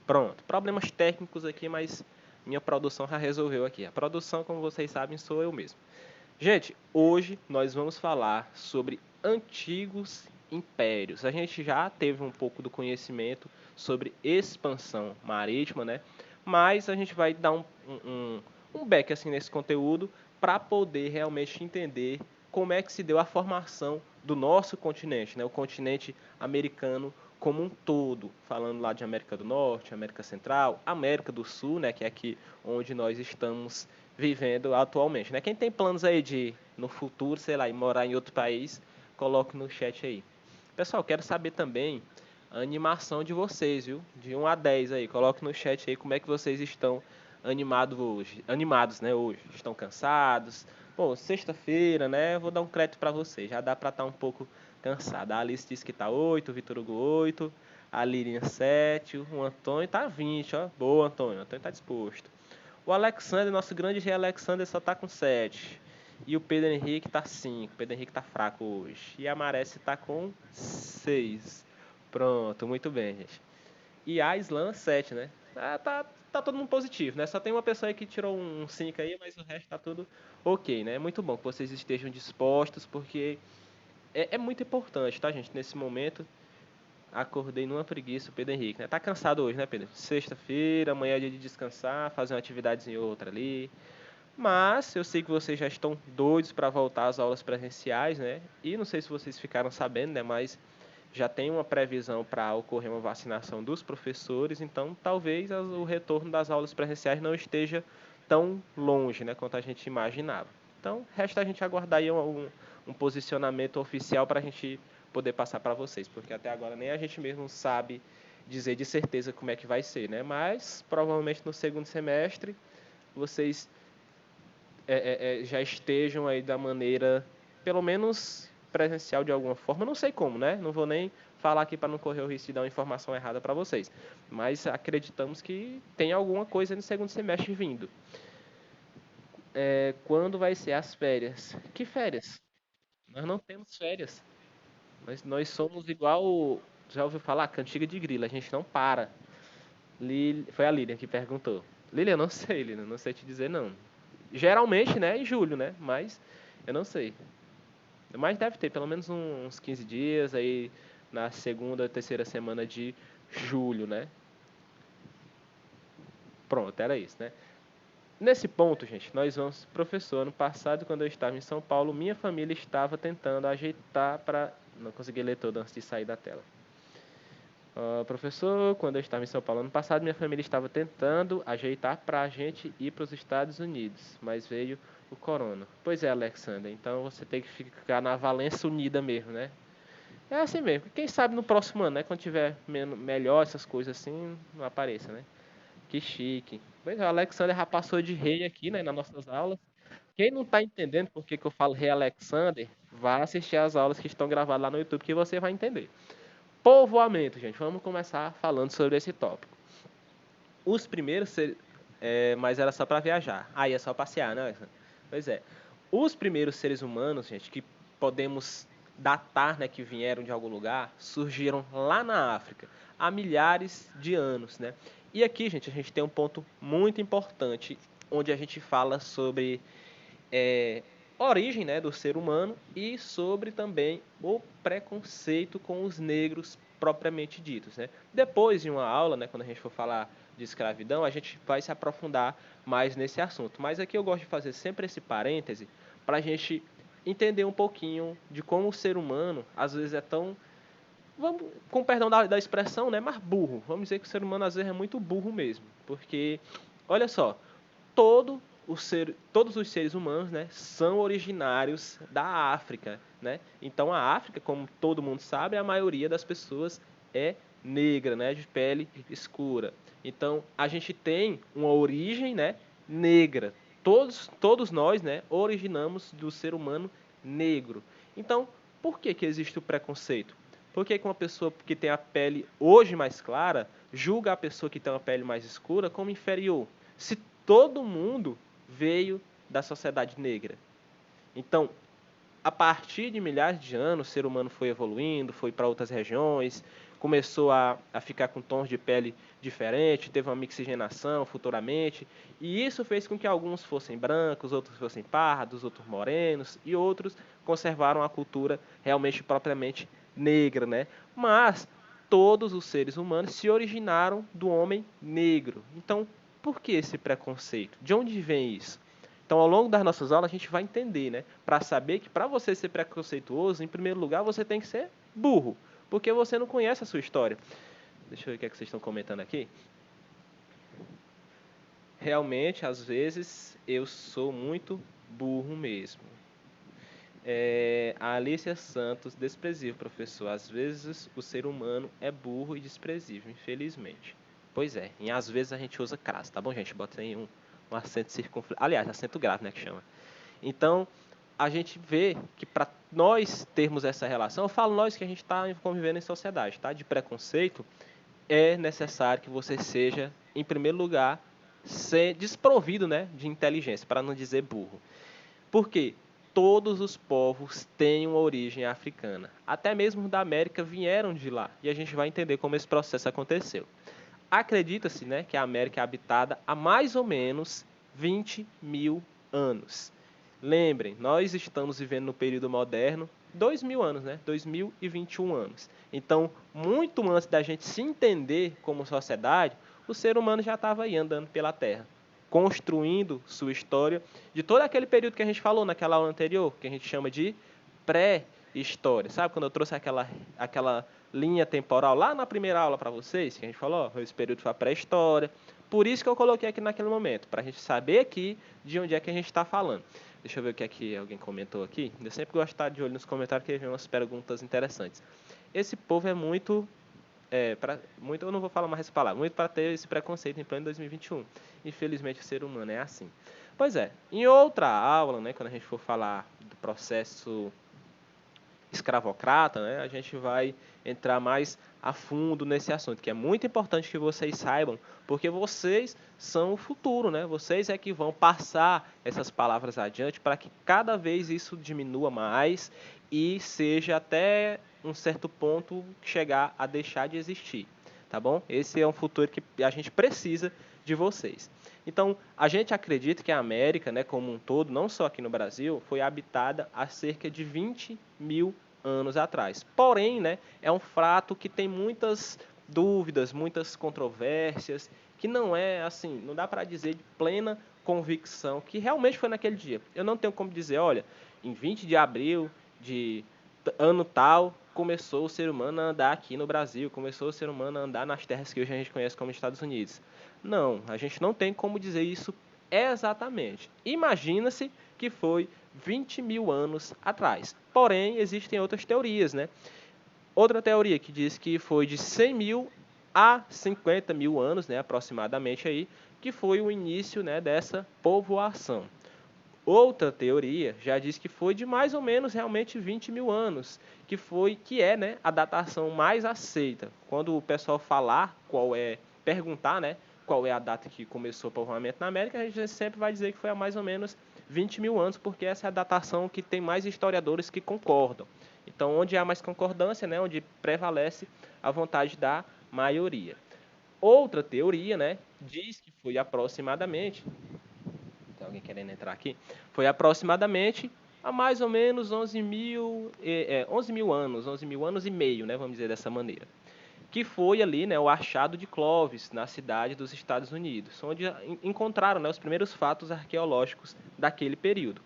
Pronto, problemas técnicos aqui, mas minha produção já resolveu aqui. A produção, como vocês sabem, sou eu mesmo. Gente, hoje nós vamos falar sobre antigos impérios. A gente já teve um pouco do conhecimento sobre expansão marítima, né? Mas a gente vai dar um back assim nesse conteúdo para poder realmente entender como é que se deu a formação do nosso continente, né? O continente americano como um todo, falando lá de América do Norte, América Central, América do Sul, né? Que é aqui onde nós estamos vivendo atualmente, né? Quem tem planos aí de no futuro, sei lá, ir morar em outro país, coloque no chat aí. Pessoal, quero saber também a animação de vocês, viu? De 1 a 10 aí, coloque no chat aí como é que vocês estão animados, né, hoje. Estão cansados? Pô, sexta-feira, né? Vou dar um crédito para vocês. Já dá para estar um pouco cansado. A Alice disse que tá 8, o Vitor Hugo 8, a Lirinha 7, o Antônio tá 20, ó. Boa, Antônio. O Antônio tá disposto. O Alexander, nosso grande rei Alexander, só tá com 7. E o Pedro Henrique tá 5. O Pedro Henrique tá fraco hoje. E a Marece tá com 6. Pronto, muito bem, gente. E a Islam 7, né? Tá todo mundo positivo, né? Só tem uma pessoa aí que tirou um 5 aí, mas o resto tá tudo ok, né? Muito bom que vocês estejam dispostos, porque é muito importante, tá, gente? Nesse momento, acordei numa preguiça, o Pedro Henrique, né? Tá cansado hoje, né, Pedro? Sexta-feira, amanhã é dia de descansar, fazer uma atividade em outra ali. Mas eu sei que vocês já estão doidos para voltar às aulas presenciais, né? E não sei se vocês ficaram sabendo, né? Mas já tem uma previsão para ocorrer uma vacinação dos professores, então talvez o retorno das aulas presenciais não esteja tão longe, né? Quanto a gente imaginava. Então, resta a gente aguardar aí um posicionamento oficial para a gente poder passar para vocês, porque até agora nem a gente mesmo sabe dizer de certeza como é que vai ser, né? Mas provavelmente no segundo semestre vocês já estejam aí da maneira, pelo menos presencial de alguma forma. Não sei como, né? Não vou nem falar aqui para não correr o risco de dar uma informação errada para vocês. Mas acreditamos que tem alguma coisa no segundo semestre vindo. Quando vai ser as férias? Que férias? Nós não temos férias. Nós somos igual. Já ouviu falar? Cantiga de grilo. A gente não para. Foi a Lilian que perguntou. Lilian, não sei, Lilian. Não sei te dizer, não. Geralmente, né? Em julho, né? Mas eu não sei. Mas deve ter pelo menos uns 15 dias aí na segunda, terceira semana de julho, né? Pronto, era isso, né? Nesse ponto, gente, nós vamos. Professor, ano passado, quando eu estava em São Paulo, minha família estava tentando ajeitar para. Não consegui ler todo antes de sair da tela. Professor, quando eu estava em São Paulo ano passado, minha família estava tentando ajeitar para a gente ir para os Estados Unidos, mas veio o corona. Pois é, Alexander, então você tem que ficar na Valência Unida mesmo, né? É assim mesmo. Quem sabe no próximo ano, né? Quando tiver melhor essas coisas assim, não apareça, né? Que chique. Pois é, o Alexander já passou de rei aqui, né? Nas nossas aulas. Quem não tá entendendo por que eu falo rei Alexander, vá assistir as aulas que estão gravadas lá no YouTube que você vai entender. Povoamento, gente. Vamos começar falando sobre esse tópico. Os primeiros mas era só para viajar. Aí é só passear, né? Pois é. Os primeiros seres humanos, gente, que podemos datar, né, que vieram de algum lugar, surgiram lá na África, há milhares de anos, né? E aqui, gente, a gente tem um ponto muito importante, onde a gente fala sobre é, origem, né, do ser humano e sobre também o preconceito com os negros propriamente ditos, né? Depois de uma aula, né, quando a gente for falar de escravidão, a gente vai se aprofundar mais nesse assunto. Mas aqui eu gosto de fazer sempre esse parêntese para a gente entender um pouquinho de como o ser humano às vezes é tão, vamos, com perdão da expressão, né, mas burro. Vamos dizer que o ser humano às vezes é muito burro mesmo, porque olha só, todos os seres humanos, né, são originários da África, né? Então a África, como todo mundo sabe, a maioria das pessoas é negra, né, de pele escura. Então a gente tem uma origem, né, negra. Todos nós, né, originamos do ser humano negro. Então, por que existe o preconceito? Por que uma pessoa que tem a pele hoje mais clara julga a pessoa que tem uma pele mais escura como inferior? Se todo mundo veio da sociedade negra. Então, a partir de milhares de anos, o ser humano foi evoluindo, foi para outras regiões, começou a ficar com tons de pele diferentes, teve uma mixigenação futuramente, e isso fez com que alguns fossem brancos, outros fossem pardos, outros morenos, e outros conservaram a cultura realmente propriamente negra, né? Mas todos os seres humanos se originaram do homem negro. Então, por que esse preconceito? De onde vem isso? Então, ao longo das nossas aulas, a gente vai entender, né? Para saber que para você ser preconceituoso, em primeiro lugar, você tem que ser burro, porque você não conhece a sua história. Deixa eu ver o que é que vocês estão comentando aqui. Realmente, às vezes, eu sou muito burro mesmo. A Alicia Santos, desprezível, professor. Às vezes o ser humano é burro e desprezível, infelizmente. Pois é, e às vezes a gente usa crasso, tá bom, gente? Bota aí um acento circunflexo. Aliás, acento grave, né, que chama. Então, a gente vê que para nós termos essa relação, eu falo nós que a gente está convivendo em sociedade, tá? De preconceito, é necessário que você seja, em primeiro lugar, ser desprovido, né, de inteligência, para não dizer burro. Por quê? Todos os povos têm uma origem africana. Até mesmo da América vieram de lá. E a gente vai entender como esse processo aconteceu. Acredita-se, né, que a América é habitada há mais ou menos 20 mil anos. Lembrem, nós estamos vivendo no período moderno 2.000 anos, né? 2021 anos. Então, muito antes da gente se entender como sociedade, o ser humano já estava aí andando pela Terra, construindo sua história de todo aquele período que a gente falou naquela aula anterior, que a gente chama de pré-história. Sabe quando eu trouxe aquela linha temporal lá na primeira aula para vocês, que a gente falou, esse período foi a pré-história. Por isso que eu coloquei aqui naquele momento, para a gente saber aqui de onde é que a gente está falando. Deixa eu ver o que é que alguém comentou aqui. Eu sempre gosto de estar de olho nos comentários, que vem umas perguntas interessantes. Esse povo é muito muito, eu não vou falar mais essa palavra, muito para ter esse preconceito em pleno 2021. Infelizmente, o ser humano é assim. Pois é, em outra aula, né, quando a gente for falar do processo escravocrata, né, a gente vai entrar mais a fundo nesse assunto, que é muito importante que vocês saibam, porque vocês são o futuro, né? Vocês é que vão passar essas palavras adiante para que cada vez isso diminua mais e seja até um certo ponto chegar a deixar de existir, tá bom? Esse é um futuro que a gente precisa de vocês. Então, a gente acredita que a América, né, como um todo, não só aqui no Brasil, foi habitada há cerca de 20 mil anos atrás. Porém, né, é um fato que tem muitas dúvidas, muitas controvérsias, que não é assim, não dá para dizer de plena convicção que realmente foi naquele dia. Eu não tenho como dizer, olha, em 20 de abril de ano tal, começou o ser humano a andar aqui no Brasil, começou o ser humano a andar nas terras que hoje a gente conhece como Estados Unidos. Não, a gente não tem como dizer isso exatamente. Imagina-se que foi 20 mil anos atrás. Porém, existem outras teorias, né? Outra teoria que diz que foi de 100 mil a 50 mil anos, né, aproximadamente aí, que foi o início, né, dessa povoação. Outra teoria já diz que foi de mais ou menos realmente 20 mil anos, que é, né, a datação mais aceita. Quando o pessoal perguntar, né, qual é a data que começou o povoamento na América, a gente sempre vai dizer que foi há mais ou menos 20 mil anos, porque essa é a datação que tem mais historiadores que concordam. Então, onde há mais concordância, né, onde prevalece a vontade da maioria. Outra teoria, né, diz que foi aproximadamente, tem alguém querendo entrar aqui, foi aproximadamente há mais ou menos 11 mil anos, 11 mil anos e meio, né, vamos dizer dessa maneira. Que foi ali, né, o achado de Clovis, na cidade dos Estados Unidos, onde encontraram, né, os primeiros fatos arqueológicos daquele período.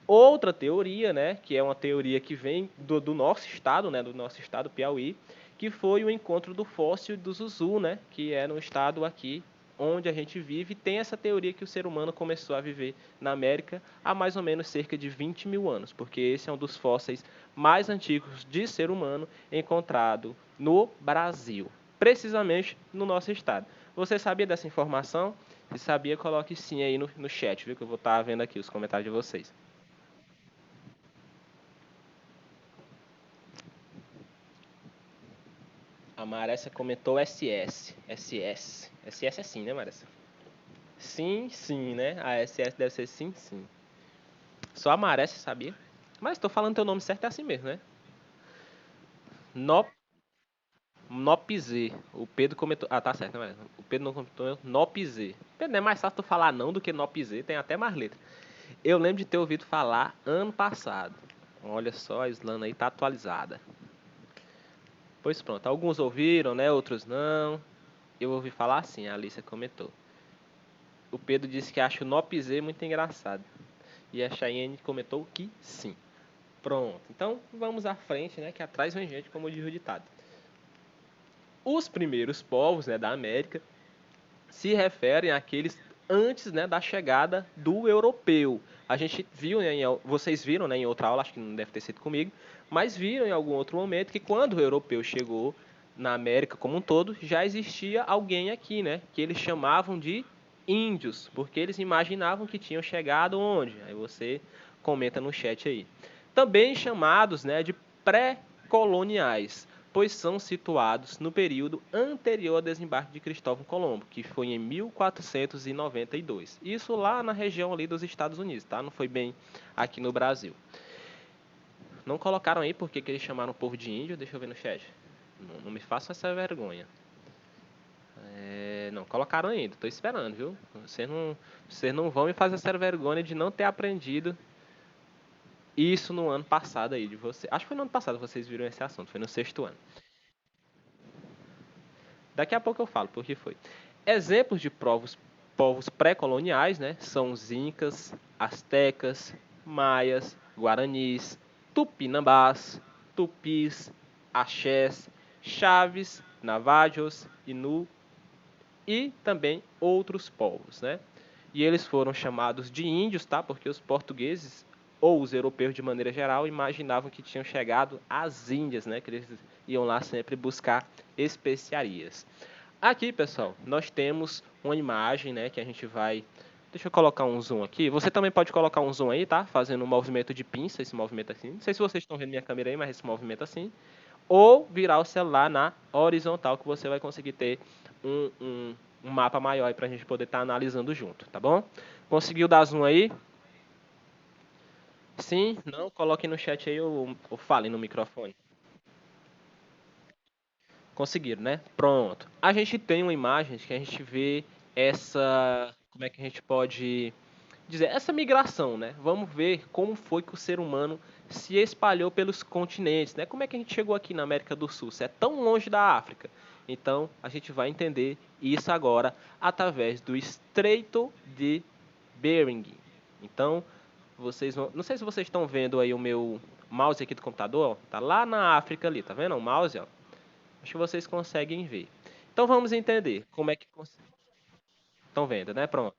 Outra teoria, né, que é uma teoria que vem do nosso estado, né, do nosso estado Piauí, que foi o encontro do fóssil do Zuzu, né, que é no estado aqui onde a gente vive, e tem essa teoria que o ser humano começou a viver na América há mais ou menos cerca de 20 mil anos, porque esse é um dos fósseis mais antigos de ser humano encontrado no Brasil, precisamente no nosso estado. Você sabia dessa informação? Se sabia, coloque sim aí no chat, viu, que eu vou estar vendo aqui os comentários de vocês. A Maressa comentou SS. SS. SS é sim, né, Maressa? Sim, sim, né? A SS deve ser sim, sim. Só a Maressa sabia. Mas tô falando teu nome certo, é assim mesmo, né? No... Nopizê. O Pedro comentou. Ah, tá certo, não é? O Pedro não comentou Nopizê. Pedro, é mais fácil tu falar não do que Nopizê, tem até mais letra. Eu lembro de ter ouvido falar ano passado. Olha só, a Islana aí tá atualizada. Pois pronto, alguns ouviram, né? Outros não. Eu ouvi falar assim, a Alicia comentou. O Pedro disse que acha o Nopizê muito engraçado. E a Cheyenne comentou que sim. Pronto, então vamos à frente, né? Que atrás vem gente, como diz o ditado. Os primeiros povos, né, da América se referem àqueles antes, né, da chegada do europeu. A gente viu, né, vocês viram, né, em outra aula, acho que não deve ter sido comigo, mas viram em algum outro momento que quando o europeu chegou na América como um todo, já existia alguém aqui, né, que eles chamavam de índios, porque eles imaginavam que tinham chegado onde? Aí você comenta no chat aí. Também chamados, né, de pré-coloniais, pois são situados no período anterior ao desembarque de Cristóvão Colombo, que foi em 1492. Isso lá na região ali dos Estados Unidos, tá? Não foi bem aqui no Brasil. Não colocaram aí porque que eles chamaram o povo de índio? Deixa eu ver no chat. Não me façam essa vergonha. Não colocaram ainda, tô esperando, viu? Vocês não vão me fazer essa vergonha de não ter aprendido isso no ano passado aí de você. Acho que foi no ano passado que vocês viram esse assunto, foi no sexto ano. Daqui a pouco eu falo por que foi. Exemplos de povos pré-coloniais, né, são os incas, astecas, maias, guaranis, tupinambás, tupis, axés, chaves, navajos, inu e também outros povos, né? E eles foram chamados de índios, tá? Porque os portugueses ou os europeus de maneira geral imaginavam que tinham chegado às Índias, né? Que eles iam lá sempre buscar especiarias. Aqui, pessoal, nós temos uma imagem, né, que a gente vai. Deixa eu colocar um zoom aqui. Você também pode colocar um zoom aí, tá? Fazendo um movimento de pinça, esse movimento assim. Não sei se vocês estão vendo minha câmera aí, mas esse movimento assim. Ou virar o celular na horizontal, que você vai conseguir ter um mapa maior aí pra gente poder estar analisando junto, tá bom? Conseguiu dar zoom aí? Sim? Não? Coloque no chat aí ou fale no microfone. Conseguiram, né? Pronto. A gente tem uma imagem que a gente vê essa. Como é que a gente pode dizer? Essa migração, né? Vamos ver como foi que o ser humano se espalhou pelos continentes, né? Como é que a gente chegou aqui na América do Sul? Se é tão longe da África. Então, a gente vai entender isso agora através do Estreito de Bering. Então, vocês vão. Não sei se vocês estão vendo aí o meu mouse aqui do computador, ó. Tá lá na África ali, tá vendo? O mouse, ó. Acho que vocês conseguem ver. Então vamos entender como é que estão vendo, né? Pronto.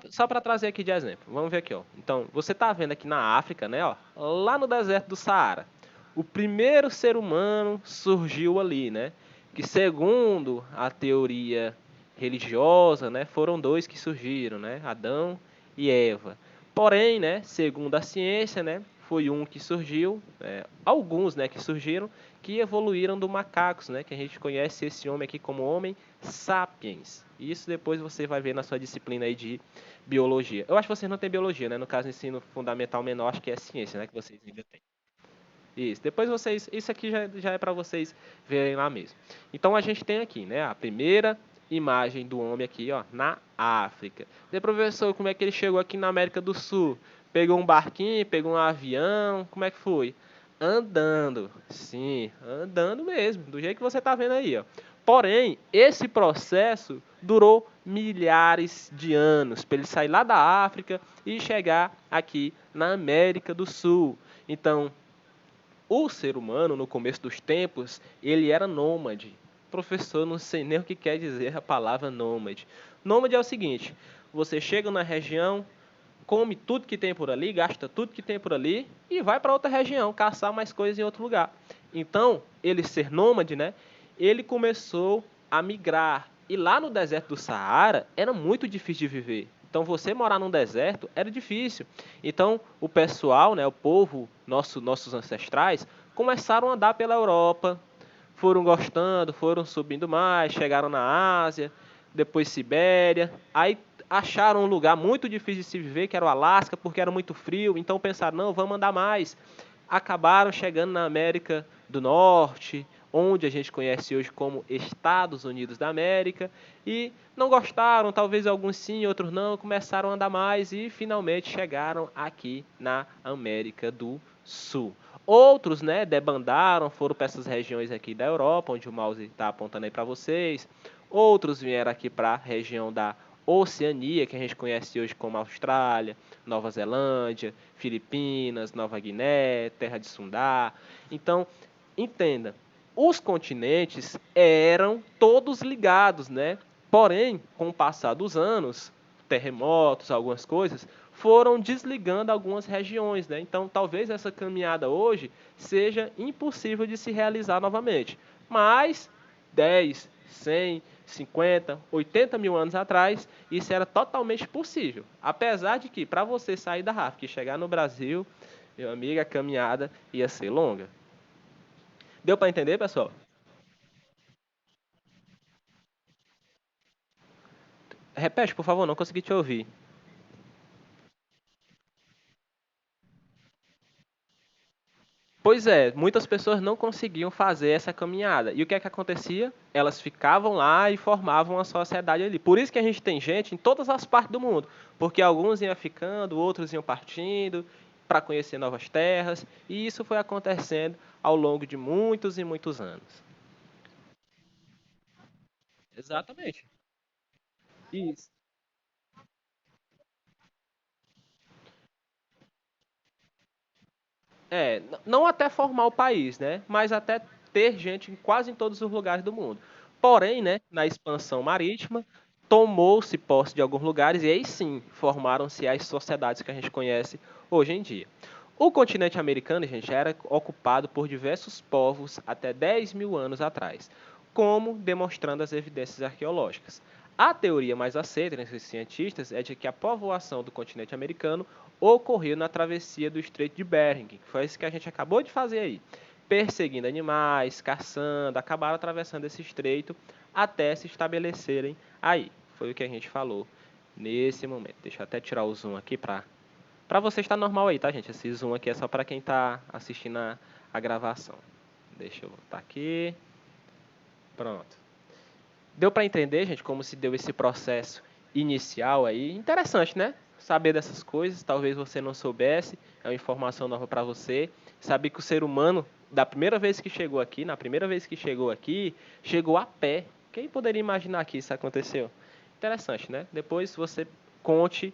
Só para trazer aqui de exemplo. Vamos ver aqui, ó. Então, você está vendo aqui na África, né, ó, lá no deserto do Saara. O primeiro ser humano surgiu ali, né? Que segundo a teoria religiosa, né, foram dois que surgiram, né? Adão e Eva. Porém, né, segundo a ciência, né, foi um que surgiu, alguns, né, que surgiram, que evoluíram do macacos, né, que a gente conhece esse homem aqui como Homem sapiens. Isso depois você vai ver na sua disciplina aí de biologia. Eu acho que vocês não têm biologia, né? No caso, ensino fundamental menor, acho que é ciência, né, que vocês ainda têm. Isso. Depois vocês, isso aqui já é para vocês verem lá mesmo. Então a gente tem aqui, né, a primeira imagem do homem aqui, ó, na África. E professor, como é que ele chegou aqui na América do Sul? Pegou um barquinho, pegou um avião, como é que foi? Andando. Sim, andando mesmo, do jeito que você está vendo aí, ó. Porém, esse processo durou milhares de anos para ele sair lá da África e chegar aqui na América do Sul. Então, o ser humano, no começo dos tempos, ele era nômade. Professor, não sei nem o que quer dizer a palavra nômade. Nômade é o seguinte: você chega na região, come tudo que tem por ali, gasta tudo que tem por ali e vai para outra região, caçar mais coisas em outro lugar. Então, ele ser nômade, né? Ele começou a migrar. E lá no deserto do Saara era muito difícil de viver. Então, você morar num deserto era difícil. Então, o pessoal, né, o povo, nossos ancestrais, começaram a andar pela Europa, foram gostando, foram subindo mais, chegaram na Ásia, depois Sibéria. Aí acharam um lugar muito difícil de se viver, que era o Alasca, porque era muito frio. Então pensaram, não, vamos andar mais. Acabaram chegando na América do Norte, onde a gente conhece hoje como Estados Unidos da América, e não gostaram, talvez alguns sim, outros não, começaram a andar mais e finalmente chegaram aqui na América do Sul. Outros, né, debandaram, foram para essas regiões aqui da Europa, onde o mouse está apontando aí para vocês. Outros vieram aqui para a região da Oceania, que a gente conhece hoje como Austrália, Nova Zelândia, Filipinas, Nova Guiné, Terra de Sundá. Então, entenda, os continentes eram todos ligados, né? Porém, com o passar dos anos, terremotos, algumas coisas, foram desligando algumas regiões, né? Então, talvez essa caminhada hoje seja impossível de se realizar novamente. Mas 10, 100, 50, 80 mil anos atrás, isso era totalmente possível. Apesar de que, para você sair da África e chegar no Brasil, meu amigo, a caminhada ia ser longa. Deu para entender, pessoal? Repete, por favor, não consegui te ouvir. Pois é, muitas pessoas não conseguiam fazer essa caminhada. E o que é que acontecia? Elas ficavam lá e formavam uma sociedade ali. Por isso que a gente tem gente em todas as partes do mundo, porque alguns iam ficando, outros iam partindo para conhecer novas terras, e isso foi acontecendo ao longo de muitos e muitos anos. Exatamente. Isso. É, não até formar o país, né? Mas até ter gente em quase em todos os lugares do mundo. Porém, né, na expansão marítima, tomou-se posse de alguns lugares e aí sim formaram-se as sociedades que a gente conhece hoje em dia. O continente americano, gente, já era ocupado por diversos povos até 10 mil anos atrás, como demonstrando as evidências arqueológicas. A teoria mais aceita entre os cientistas é de que a povoação do continente americano ocorreu na travessia do Estreito de Bering, que foi isso que a gente acabou de fazer aí. Perseguindo animais, caçando, acabaram atravessando esse estreito até se estabelecerem aí. Foi o que a gente falou nesse momento. Deixa eu até tirar o zoom aqui para você estar normal aí, tá, gente? Esse zoom aqui é só para quem está assistindo a gravação. Deixa eu voltar aqui. Pronto. Deu para entender, gente, como se deu esse processo inicial aí? Interessante, né? Saber dessas coisas, talvez você não soubesse, é uma informação nova para você. Saber que o ser humano, da primeira vez que chegou aqui, na primeira vez que chegou aqui, chegou a pé. Quem poderia imaginar que isso aconteceu? Interessante, né? Depois você conte.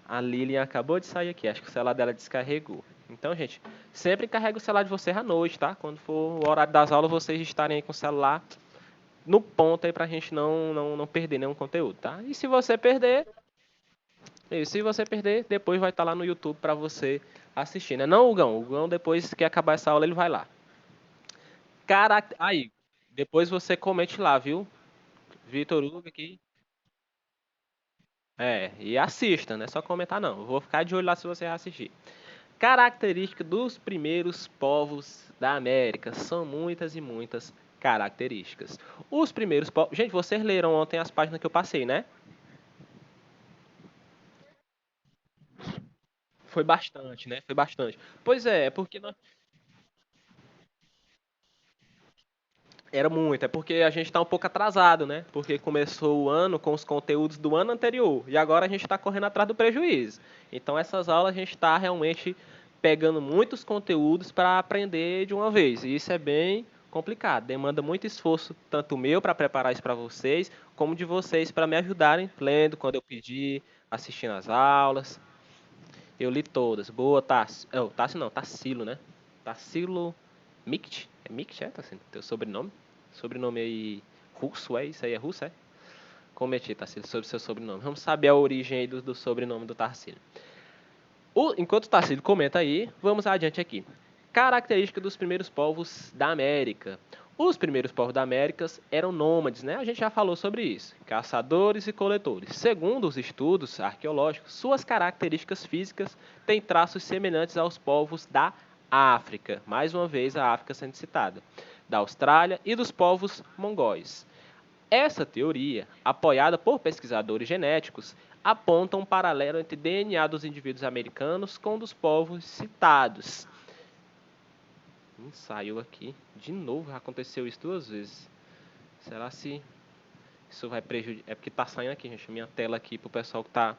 A Lilian acabou de sair aqui, acho que o celular dela descarregou. Então, gente, sempre carrega o celular de vocês à noite, tá? Quando for o horário das aulas, vocês estarem aí com o celular no ponto aí pra gente não perder nenhum conteúdo, tá? E se você perder, depois vai estar lá no YouTube pra você assistir, né? Não, Hugão. O Hugão, depois que acabar essa aula, ele vai lá. Caraca, aí, depois você comente lá, viu? Vitor Hugo aqui. É, e assista, não é só comentar não. Eu vou ficar de olho lá se você assistir. Característica dos primeiros povos da América. São muitas e muitas características. Os primeiros povos. Gente, vocês leram ontem as páginas que eu passei, né? Foi bastante, né? Foi bastante. Pois é, porque era muito, é porque a gente está um pouco atrasado, né? Porque começou o ano com os conteúdos do ano anterior e agora a gente está correndo atrás do prejuízo. Então essas aulas a gente está realmente pegando muitos conteúdos para aprender de uma vez e isso é bem complicado. Demanda muito esforço, tanto meu para preparar isso para vocês, como de vocês para me ajudarem lendo quando eu pedir, assistindo as aulas. Eu li todas. Boa, Tassi. Oh, Tassi não, Tassilo, né? Tassilo Mikt. É Mikt, é, Tassilo? Teu sobrenome? Sobrenome aí russo, é? Isso aí é russo, é? Cometi, Tassilo, sobre seu sobrenome. Vamos saber a origem aí do sobrenome do Tassilo. Enquanto o Tassilo comenta aí, vamos adiante aqui. Característica dos primeiros povos da América. Os primeiros povos da América eram nômades, né? A gente já falou sobre isso. Caçadores e coletores. Segundo os estudos arqueológicos, suas características físicas têm traços semelhantes aos povos da África. Mais uma vez, a África sendo citada. Da Austrália e dos povos mongóis. Essa teoria, apoiada por pesquisadores genéticos, aponta um paralelo entre DNA dos indivíduos americanos com o dos povos citados. Saiu aqui. De novo, já aconteceu isso duas vezes. Será se isso vai prejudicar? É porque tá saindo aqui, gente. Minha tela aqui pro pessoal que tá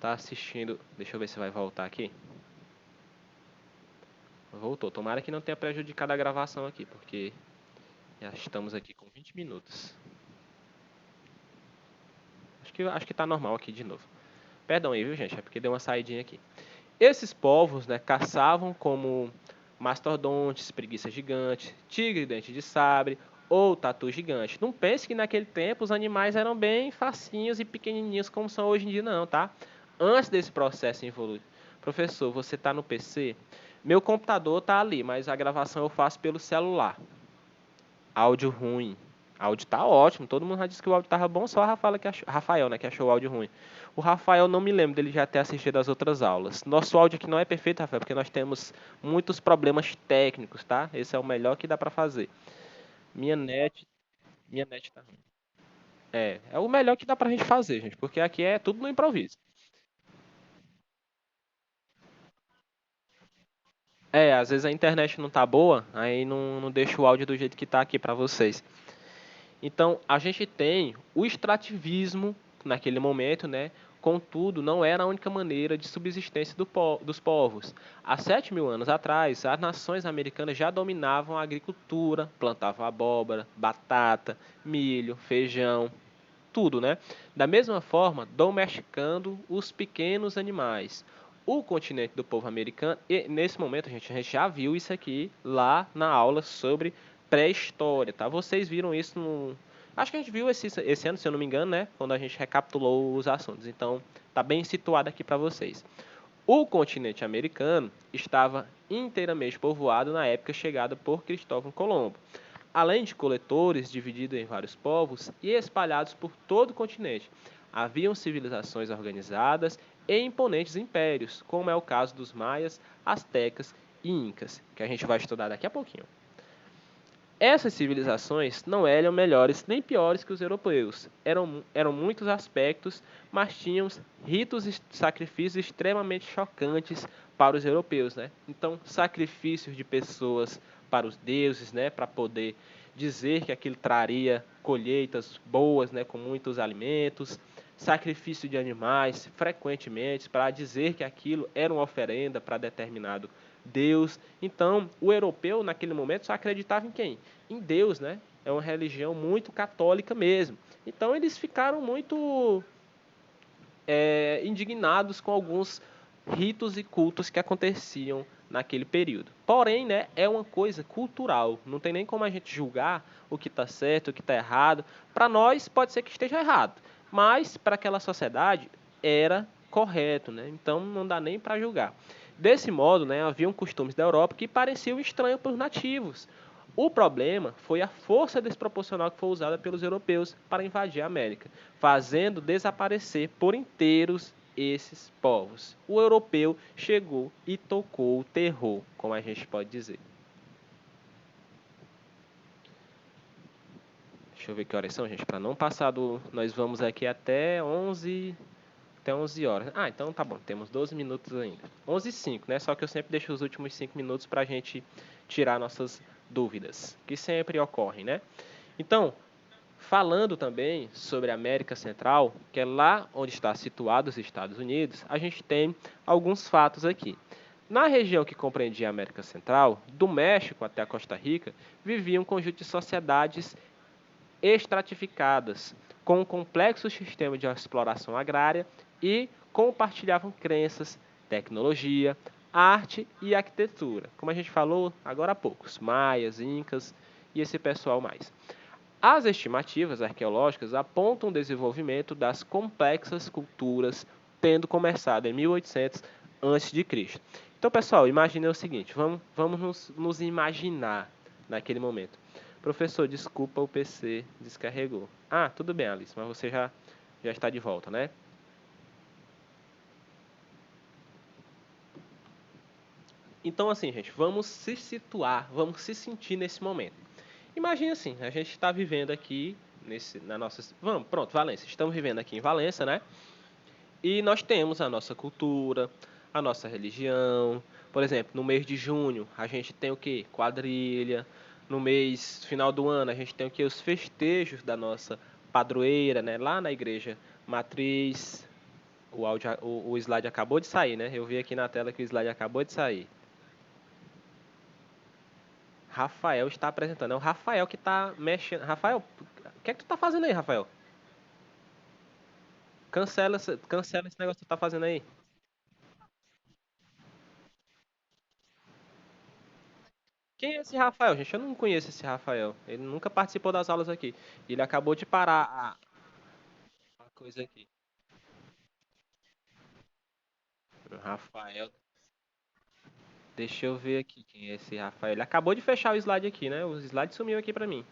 assistindo. Deixa eu ver se vai voltar aqui. Voltou. Tomara que não tenha prejudicado a gravação aqui, porque já estamos aqui com 20 minutos. Acho que tá normal aqui de novo. Perdão aí, viu, gente? É porque deu uma saidinha aqui. Esses povos, né, caçavam como mastodontes, preguiça gigante, tigre dente de sabre ou tatu gigante. Não pense que naquele tempo os animais eram bem facinhos e pequenininhos como são hoje em dia, não, tá? Antes desse processo evoluir. Professor, você está no PC? Meu computador tá ali, mas a gravação eu faço pelo celular. Áudio ruim. Áudio tá ótimo. Todo mundo já disse que o áudio tava bom, só a Rafael, né, que achou o áudio ruim. O Rafael não me lembro dele já ter assistido as outras aulas. Nosso áudio aqui não é perfeito, Rafael, porque nós temos muitos problemas técnicos, tá? Esse é o melhor que dá pra fazer. Minha net, minha net tá ruim. É o melhor que dá pra gente fazer, gente, porque aqui é tudo no improviso. Às vezes a internet não tá boa, aí não deixa o áudio do jeito que tá aqui pra vocês. Então, a gente tem o extrativismo naquele momento, né? Contudo, não era a única maneira de subsistência dos povos. Há 7.000 anos atrás, as nações americanas já dominavam a agricultura, plantavam abóbora, batata, milho, feijão, tudo, né? Da mesma forma, domesticando os pequenos animais. O continente do povo americano, e nesse momento, a gente já viu isso aqui lá na aula sobre pré-história, tá? Vocês viram isso no. Acho que a gente viu esse ano, se eu não me engano, né? Quando a gente recapitulou os assuntos. Então, tá bem situado aqui para vocês. O continente americano estava inteiramente povoado na época chegada por Cristóvão Colombo, além de coletores divididos em vários povos e espalhados por todo o continente. Haviam civilizações organizadas e imponentes impérios, como é o caso dos maias, astecas e incas, que a gente vai estudar daqui a pouquinho. Essas civilizações não eram melhores nem piores que os europeus. Eram muitos aspectos, mas tinham ritos e sacrifícios extremamente chocantes para os europeus, né? Então, sacrifícios de pessoas para os deuses, né, para poder dizer que aquilo traria colheitas boas, né, com muitos alimentos, sacrifício de animais frequentemente para dizer que aquilo era uma oferenda para determinado Deus. Então, o europeu naquele momento só acreditava em quem? Em Deus, né? É uma religião muito católica mesmo. Então, eles ficaram muito indignados com alguns ritos e cultos que aconteciam naquele período. Porém, né, é uma coisa cultural. Não tem nem como a gente julgar o que está certo, o que está errado. Para nós, pode ser que esteja errado. Mas, para aquela sociedade, era correto. Né? Então, não dá nem para julgar. Desse modo, né, haviam costumes da Europa que pareciam estranhos para os nativos. O problema foi a força desproporcional que foi usada pelos europeus para invadir a América, fazendo desaparecer por inteiros esses povos. O europeu chegou e tocou o terror, como a gente pode dizer. Deixa eu ver que horas são, gente, para não passar do. Nós vamos aqui até 11 horas. Ah, então tá bom, temos 12 minutos ainda. 11h05, né? Só que eu sempre deixo os últimos 5 minutos para a gente tirar nossas dúvidas, que sempre ocorrem, né? Então, falando também sobre a América Central, que é lá onde está situado os Estados Unidos, a gente tem alguns fatos aqui. Na região que compreendia a América Central, do México até a Costa Rica, vivia um conjunto de sociedades estratificadas, com um complexo sistema de exploração agrária e compartilhavam crenças, tecnologia, arte e arquitetura, como a gente falou agora há pouco, os maias, incas e esse pessoal mais. As estimativas arqueológicas apontam o desenvolvimento das complexas culturas tendo começado em 1800 a.C. Então, pessoal, imagine o seguinte, vamos nos imaginar naquele momento. Professor, desculpa, o PC descarregou. Ah, tudo bem, Alice, mas você já está de volta, né? Então, assim, gente, vamos se situar, vamos se sentir nesse momento. Imagine assim, a gente está vivendo aqui na nossa, vamos, pronto, Valência. Estamos vivendo aqui em Valença, né? E nós temos a nossa cultura, a nossa religião. Por exemplo, no mês de junho, a gente tem o quê? Quadrilha. No mês final do ano, a gente tem o quê? Os festejos da nossa padroeira, né? Lá na igreja matriz. O slide acabou de sair, né? Eu vi aqui na tela que o slide acabou de sair. Rafael está apresentando. É o Rafael que está mexendo. Rafael, o que é que tu tá fazendo aí, Rafael? Cancela esse negócio que tu tá fazendo aí. Quem é esse Rafael, gente? Eu não conheço esse Rafael. Ele nunca participou das aulas aqui. Ele acabou de parar a coisa aqui. Rafael, deixa eu ver aqui quem é esse Rafael. Ele acabou de fechar o slide aqui, né? O slide sumiu aqui pra mim.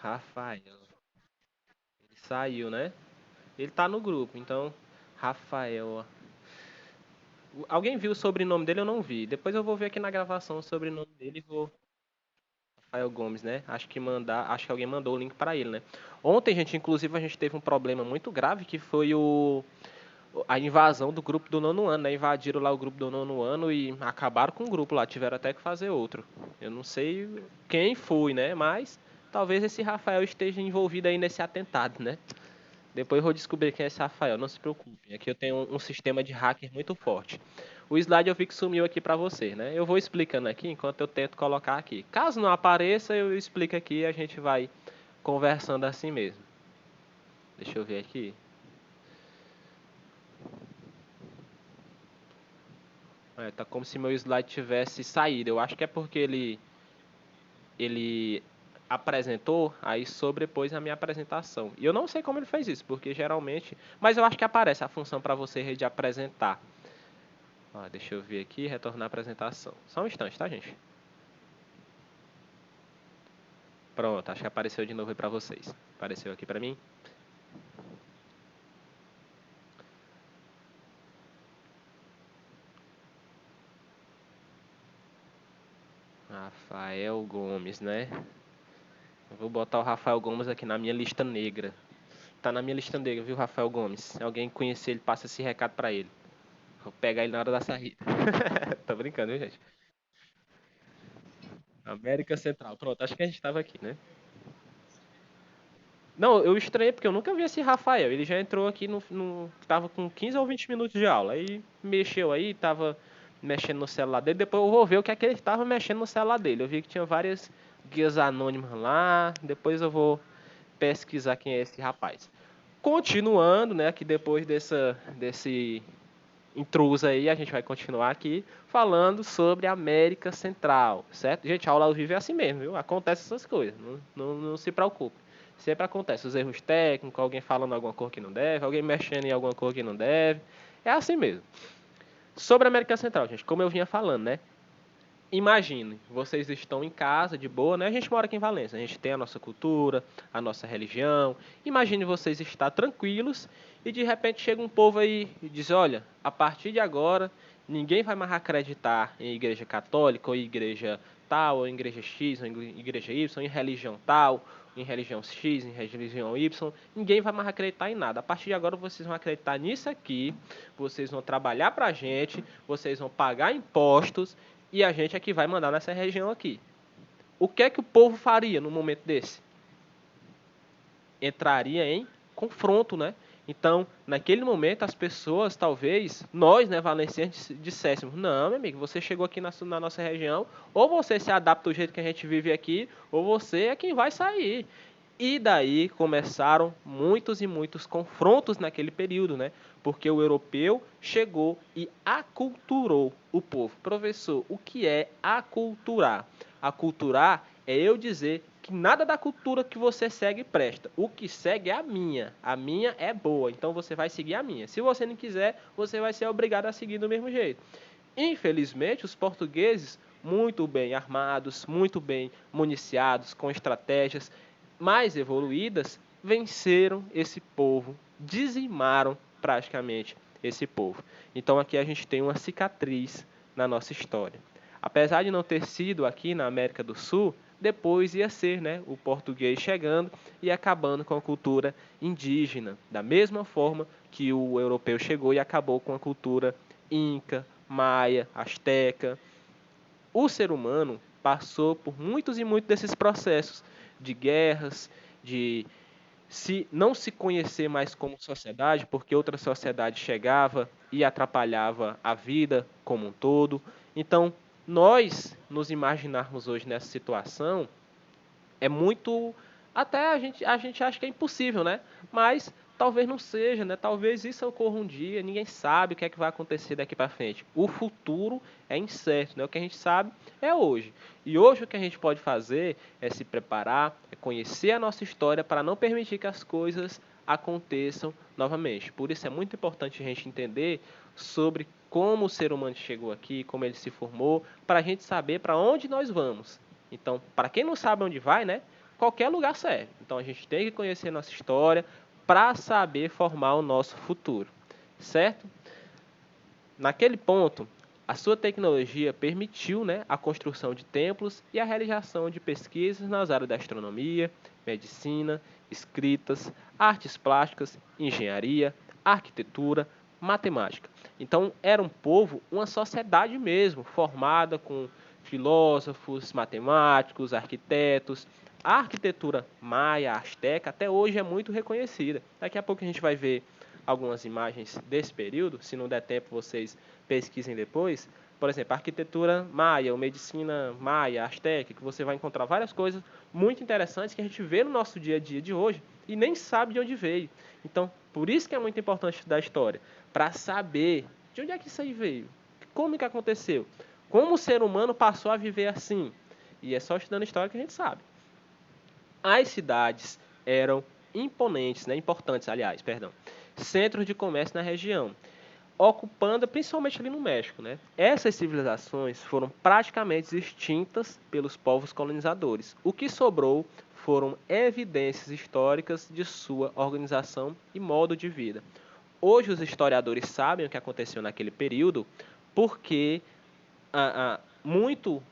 Rafael. Ele saiu, né? Ele tá no grupo, então. Rafael. Alguém viu o sobrenome dele? Eu não vi. Depois eu vou ver aqui na gravação o sobrenome dele e vou. Rafael Gomes, né? Acho que alguém mandou o link pra ele, né? Ontem, gente, inclusive a gente teve um problema muito grave que foi a invasão do grupo do nono ano, né? Invadiram lá o grupo do nono ano e acabaram com o grupo lá, tiveram até que fazer outro. Eu não sei quem foi, né? Mas talvez esse Rafael esteja envolvido aí nesse atentado, né? Depois eu vou descobrir quem é esse Rafael, não se preocupe. Aqui eu tenho um sistema de hacker muito forte. O slide eu vi que sumiu aqui pra você, né? Eu vou explicando aqui enquanto eu tento colocar aqui. Caso não apareça, eu explico aqui e a gente vai conversando assim mesmo. Deixa eu ver aqui. Tá como se meu slide tivesse saído. Eu acho que é porque ele apresentou, aí sobrepôs a minha apresentação. E eu não sei como ele fez isso, porque geralmente, mas eu acho que aparece a função para você de apresentar. Deixa eu ver aqui, retornar a apresentação. Só um instante, tá, gente? Pronto, acho que apareceu de novo aí para vocês. Apareceu aqui para mim. Rafael Gomes, né? Eu vou botar o Rafael Gomes aqui na minha lista negra. Tá na minha lista negra, viu, Rafael Gomes? Se alguém conhecer ele, passa esse recado pra ele. Vou pegar ele na hora da saída. Tô brincando, viu, gente? América Central. Pronto, acho que a gente tava aqui, né? Não, eu estranhei porque eu nunca vi esse Rafael. Ele já entrou aqui tava com 15 ou 20 minutos de aula. Aí mexeu aí, tava mexendo no celular dele. Depois eu vou ver o que é que ele estava mexendo no celular dele. Eu vi que tinha várias guias anônimas lá. Depois eu vou pesquisar quem é esse rapaz. Continuando, né, que depois desse intruso aí, a gente vai continuar aqui falando sobre a América Central, certo? Gente, a aula ao vivo é assim mesmo, viu? Acontece essas coisas, não se preocupe. Sempre acontece os erros técnicos, alguém falando alguma coisa que não deve, alguém mexendo em alguma coisa que não deve. É assim mesmo. Sobre a América Central, gente, como eu vinha falando, né? Imagine, vocês estão em casa, de boa, né? A gente mora aqui em Valência, a gente tem a nossa cultura, a nossa religião. Imagine vocês estar tranquilos e de repente chega um povo aí e diz: olha, a partir de agora, ninguém vai mais acreditar em igreja católica, ou igreja tal, ou em igreja X, ou em igreja Y, em religião tal, em religião X, em religião Y. Ninguém vai mais acreditar em nada. A partir de agora, vocês vão acreditar nisso aqui, vocês vão trabalhar pra gente, vocês vão pagar impostos e a gente é que vai mandar nessa região aqui. O que é que o povo faria no momento desse? Entraria em confronto, né? Então, naquele momento, as pessoas, talvez, nós, né, valencianos, disséssemos: não, meu amigo, você chegou aqui na nossa região, ou você se adapta do jeito que a gente vive aqui, ou você é quem vai sair. E daí começaram muitos e muitos confrontos naquele período, né? Porque o europeu chegou e aculturou o povo. Professor, o que é aculturar? Aculturar é eu dizer que nada da cultura que você segue presta. O que segue é a minha. A minha é boa, então você vai seguir a minha. Se você não quiser, você vai ser obrigado a seguir do mesmo jeito. Infelizmente, os portugueses, muito bem armados, muito bem municiados, com estratégias mais evoluídas, venceram esse povo, dizimaram praticamente esse povo. Então aqui a gente tem uma cicatriz na nossa história. Apesar de não ter sido aqui na América do Sul, depois ia ser, né, o português chegando e acabando com a cultura indígena, da mesma forma que o europeu chegou e acabou com a cultura inca, maia, asteca. O ser humano passou por muitos e muitos desses processos de guerras, de não se conhecer mais como sociedade, porque outra sociedade chegava e atrapalhava a vida como um todo. Então, nós nos imaginarmos hoje nessa situação é muito. Até a gente acha que é impossível, né? Mas talvez não seja, né? Talvez isso ocorra um dia, ninguém sabe o que é que vai acontecer daqui para frente. O futuro é incerto, né? O que a gente sabe é hoje. E hoje o que a gente pode fazer é se preparar, é conhecer a nossa história para não permitir que as coisas aconteçam novamente. Por isso é muito importante a gente entender sobre como o ser humano chegou aqui, como ele se formou, para a gente saber para onde nós vamos. Então, para quem não sabe onde vai, né? Qualquer lugar serve. Então, a gente tem que conhecer nossa história para saber formar o nosso futuro, certo? Naquele ponto, a sua tecnologia permitiu, né, a construção de templos e a realização de pesquisas nas áreas da astronomia, medicina, escritas, artes plásticas, engenharia, arquitetura, matemática. Então, era um povo, uma sociedade mesmo, formada com filósofos, matemáticos, arquitetos. A arquitetura maia, asteca, até hoje é muito reconhecida. Daqui a pouco a gente vai ver algumas imagens desse período, se não der tempo vocês pesquisem depois. Por exemplo, a arquitetura maia, ou medicina maia, asteca, que você vai encontrar várias coisas muito interessantes que a gente vê no nosso dia a dia de hoje e nem sabe de onde veio. Então, por isso que é muito importante estudar a história, para saber de onde é que isso aí veio, como que aconteceu, como o ser humano passou a viver assim. E é só estudando história que a gente sabe. As cidades eram imponentes, né, importantes, aliás, perdão, centros de comércio na região, ocupando principalmente ali no México, né? Essas civilizações foram praticamente extintas pelos povos colonizadores. O que sobrou foram evidências históricas de sua organização e modo de vida. Hoje os historiadores sabem o que aconteceu naquele período, porque muito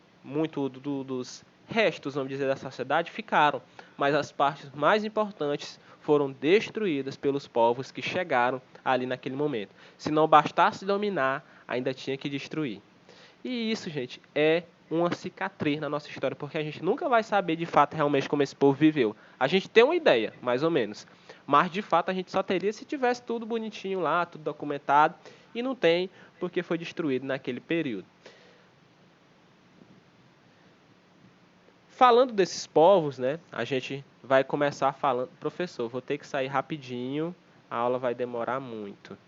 dos restos, vamos dizer, da sociedade ficaram, mas as partes mais importantes foram destruídas pelos povos que chegaram ali naquele momento. Se não bastasse dominar, ainda tinha que destruir. E isso, gente, é uma cicatriz na nossa história, porque a gente nunca vai saber de fato realmente como esse povo viveu. A gente tem uma ideia, mais ou menos, mas de fato a gente só teria se tivesse tudo bonitinho lá, tudo documentado, e não tem porque foi destruído naquele período. Falando desses povos, né, a gente vai começar falando. Professor, vou ter que sair rapidinho, a aula vai demorar muito.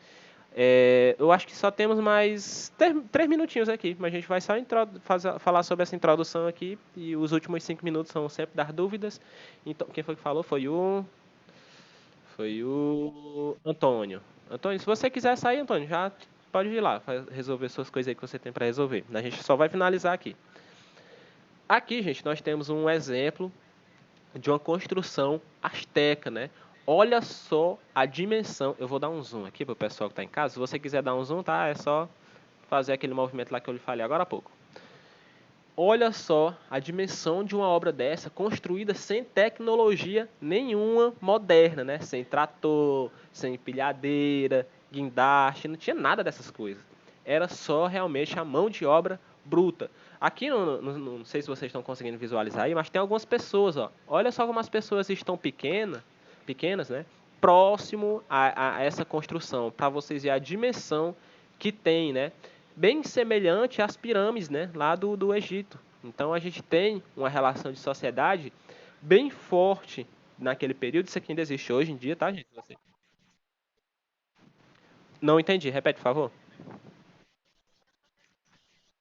Eu acho que só temos mais 3 minutinhos aqui, mas a gente vai só falar sobre essa introdução aqui e os últimos 5 minutos são sempre dar dúvidas. Então, quem foi que falou? Foi o Antônio. Antônio, se você quiser sair, Antônio, já pode ir lá, resolver suas coisas aí que você tem para resolver. A gente só vai finalizar aqui. Aqui, gente, nós temos um exemplo de uma construção asteca, né? Olha só a dimensão. Eu vou dar um zoom aqui para o pessoal que está em casa. Se você quiser dar um zoom, tá? É só fazer aquele movimento lá que eu lhe falei agora há pouco. Olha só a dimensão de uma obra dessa, construída sem tecnologia nenhuma moderna, né? Sem trator, sem empilhadeira, guindaste, não tinha nada dessas coisas. Era só realmente a mão de obra bruta. Aqui, não sei se vocês estão conseguindo visualizar aí, mas tem algumas pessoas, ó. Olha só como as pessoas estão pequenas, né? Próximo a essa construção, para vocês verem a dimensão que tem, né? Bem semelhante às pirâmides, né, lá do Egito. Então a gente tem uma relação de sociedade bem forte naquele período. Isso aqui ainda existe hoje em dia, tá, gente? Você... Não entendi. Repete, por favor.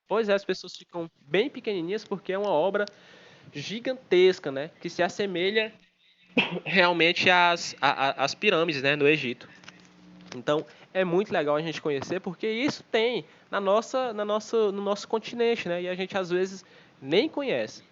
Pois é, as pessoas ficam bem pequenininhas porque é uma obra gigantesca, né, que se assemelha realmente às pirâmides, né, no Egito. Então, é muito legal a gente conhecer, porque isso tem no nosso continente, né? E a gente às vezes nem conhece.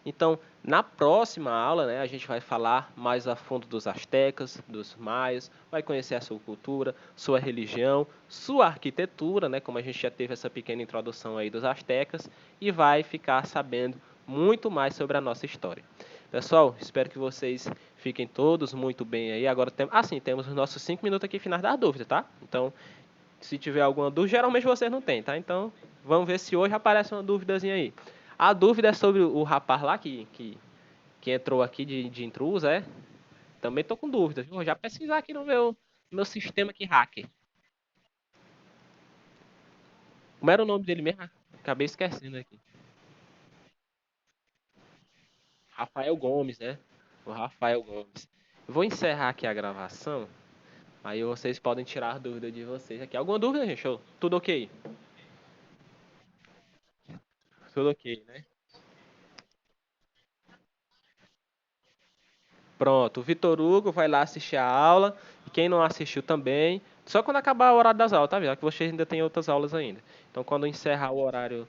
Então, na próxima aula, né, a gente vai falar mais a fundo dos astecas, dos maias, vai conhecer a sua cultura, sua religião, sua arquitetura, né, como a gente já teve essa pequena introdução aí dos astecas, e vai ficar sabendo muito mais sobre a nossa história. Pessoal, espero que vocês fiquem todos muito bem aí. Agora temos os nossos 5 minutos aqui finais da dúvida, tá? Então, Se tiver alguma dúvida, geralmente vocês não têm, tá? Então, vamos ver se hoje aparece uma duvidazinha aí. A dúvida é sobre o rapaz lá que entrou aqui de intruso, é? Também tô com dúvidas. Vou já pesquisar aqui no meu sistema aqui, hacker. Como era o nome dele mesmo? Acabei esquecendo aqui. Rafael Gomes, né? O Rafael Gomes. Eu vou encerrar aqui a gravação. Aí vocês podem tirar a dúvida de vocês aqui. Alguma dúvida, gente? Tudo ok? Tudo ok, né? Pronto, o Vitor Hugo vai lá assistir a aula. E quem não assistiu também. Só quando acabar o horário das aulas, tá vendo? Que vocês ainda tem outras aulas ainda. Então quando encerrar o horário